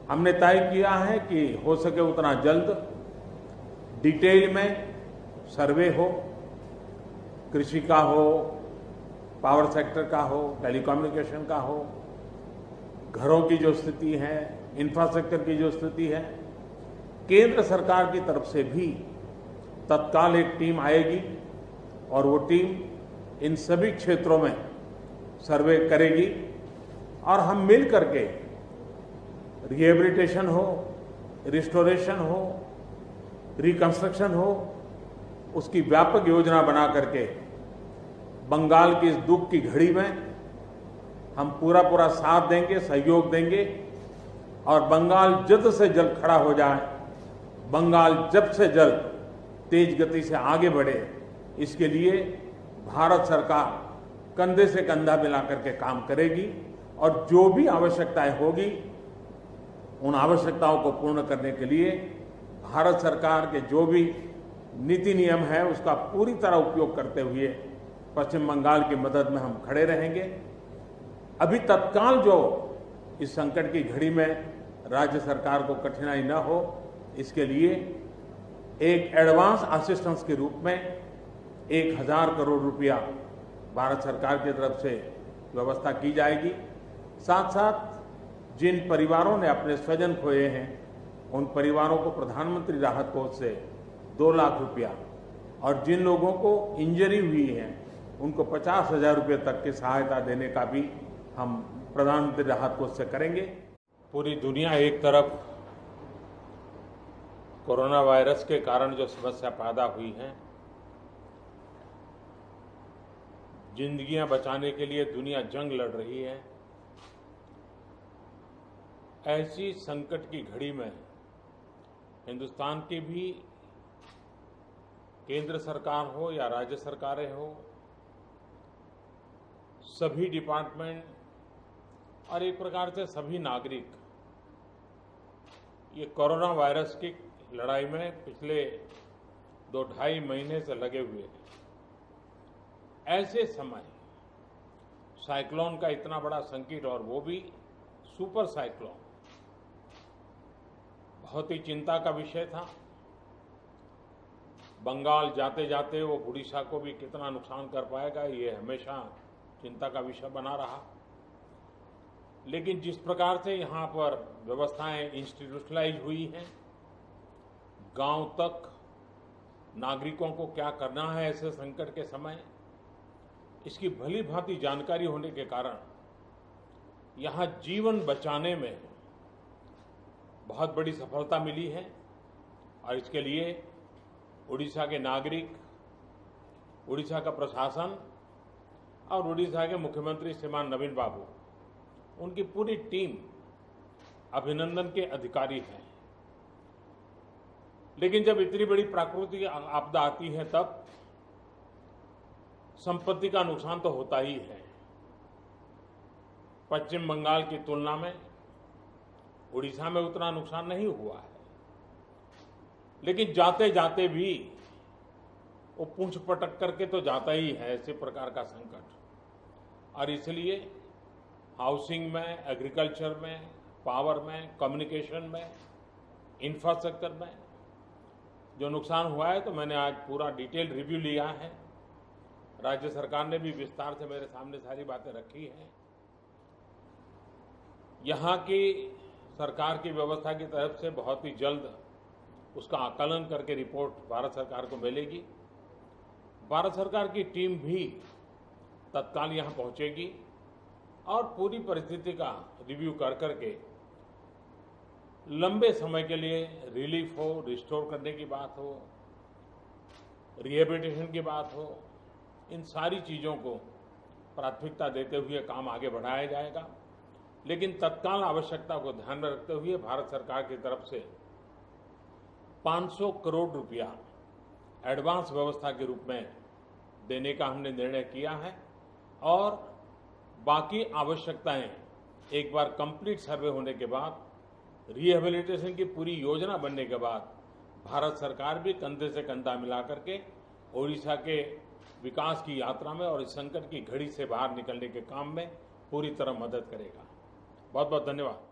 हमने तय किया है कि हो सके उतना जल्द डिटेल में सर्वे हो, कृषि का हो, पावर सेक्टर का हो, टेलीकम्युनिकेशन का हो, घरों की जो स्थिति है, इंफ्रास्ट्रक्चर की जो स्थिति है, केंद्र सरकार की तरफ से भी तत्काल एक टीम आएगी और वो टीम इन सभी क्षेत्रों में सर्वे करेगी और हम मिल करके रिहेबिलिटेशन हो, रिस्टोरेशन हो, रिकंस्ट्रक्शन हो, उसकी व्यापक योजना बना करके बंगाल की इस दुख की घड़ी में हम पूरा साथ देंगे, सहयोग देंगे और बंगाल जल्द से जल्द खड़ा हो जाए, बंगाल जल्द से जल्द तेज गति से आगे बढ़े, इसके लिए भारत सरकार कंधे से कंधा मिला करके काम करेगी और जो भी आवश्यकताएं होगी उन आवश्यकताओं को पूर्ण करने के लिए भारत सरकार के जो भी नीति नियम है उसका पूरी तरह उपयोग करते हुए पश्चिम बंगाल की मदद में हम खड़े रहेंगे। अभी तत्काल जो इस संकट की घड़ी में राज्य सरकार को कठिनाई न हो, इसके लिए एक एडवांस असिस्टेंस के रूप में 1000 करोड़ रुपया भारत सरकार की तरफ से व्यवस्था की जाएगी। साथ साथ जिन परिवारों ने अपने स्वजन खोए हैं उन परिवारों को प्रधानमंत्री राहत कोष से 2 लाख रुपया और जिन लोगों को इंजरी हुई है उनको 50,000 रुपये तक की सहायता देने का भी हम प्रधानमंत्री राहत कोष से करेंगे। पूरी दुनिया एक तरफ कोरोना वायरस के कारण जो समस्या पैदा हुई है, जिंदगियां बचाने के लिए दुनिया जंग लड़ रही है, ऐसी संकट की घड़ी में हिंदुस्तान की भी केंद्र सरकार हो या राज्य सरकारें हो, सभी डिपार्टमेंट और एक प्रकार से सभी नागरिक ये कोरोना वायरस की लड़ाई में पिछले 2-2.5 महीने से लगे हुए हैं। ऐसे समय साइक्लोन का इतना बड़ा संकट और वो भी सुपर साइक्लोन बहुत ही चिंता का विषय था। बंगाल जाते जाते वो उड़ीसा को भी कितना नुकसान कर पाएगा, ये हमेशा चिंता का विषय बना रहा। लेकिन जिस प्रकार से यहाँ पर व्यवस्थाएं इंस्टीट्यूशनलाइज हुई हैं, गांव तक नागरिकों को क्या करना है ऐसे संकट के समय, इसकी भली भांति जानकारी होने के कारण यहाँ जीवन बचाने में बहुत बड़ी सफलता मिली है और इसके लिए उड़ीसा के नागरिक, उड़ीसा का प्रशासन और उड़ीसा के मुख्यमंत्री श्रीमान नवीन बाबू, उनकी पूरी टीम अभिनंदन के अधिकारी हैं। लेकिन जब इतनी बड़ी प्राकृतिक आपदा आती है तब संपत्ति का नुकसान तो होता ही है। पश्चिम बंगाल की तुलना में उड़ीसा में उतना नुकसान नहीं हुआ है, लेकिन जाते जाते भी वो पूंछ पटक करके तो जाता ही है ऐसे प्रकार का संकट। और इसलिए हाउसिंग में, एग्रीकल्चर में, पावर में, कम्युनिकेशन में, इंफ्रास्ट्रक्चर में जो नुकसान हुआ है, तो मैंने आज पूरा डिटेल रिव्यू लिया है। राज्य सरकार ने भी विस्तार से मेरे सामने सारी बातें रखी हैं। यहाँ की सरकार की व्यवस्था की तरफ से बहुत ही जल्द उसका आकलन करके रिपोर्ट भारत सरकार को मिलेगी। भारत सरकार की टीम भी तत्काल यहाँ पहुंचेगी और पूरी परिस्थिति का रिव्यू कर करके लंबे समय के लिए रिलीफ हो, रिस्टोर करने की बात हो, रिहेबिलिटेशन की बात हो, इन सारी चीज़ों को प्राथमिकता देते हुए काम आगे बढ़ाया जाएगा। लेकिन तत्काल आवश्यकता को ध्यान में रखते हुए भारत सरकार की तरफ से 500 करोड़ रुपया एडवांस व्यवस्था के रूप में देने का हमने निर्णय किया है और बाकी आवश्यकताएं एक बार कंप्लीट सर्वे होने के बाद, रिहेबिलिटेशन की पूरी योजना बनने के बाद भारत सरकार भी कंधे से कंधा मिला करके ओडिशा के विकास की यात्रा में और इस संकट की घड़ी से बाहर निकलने के काम में पूरी तरह मदद करेगा। बहुत बहुत धन्यवाद।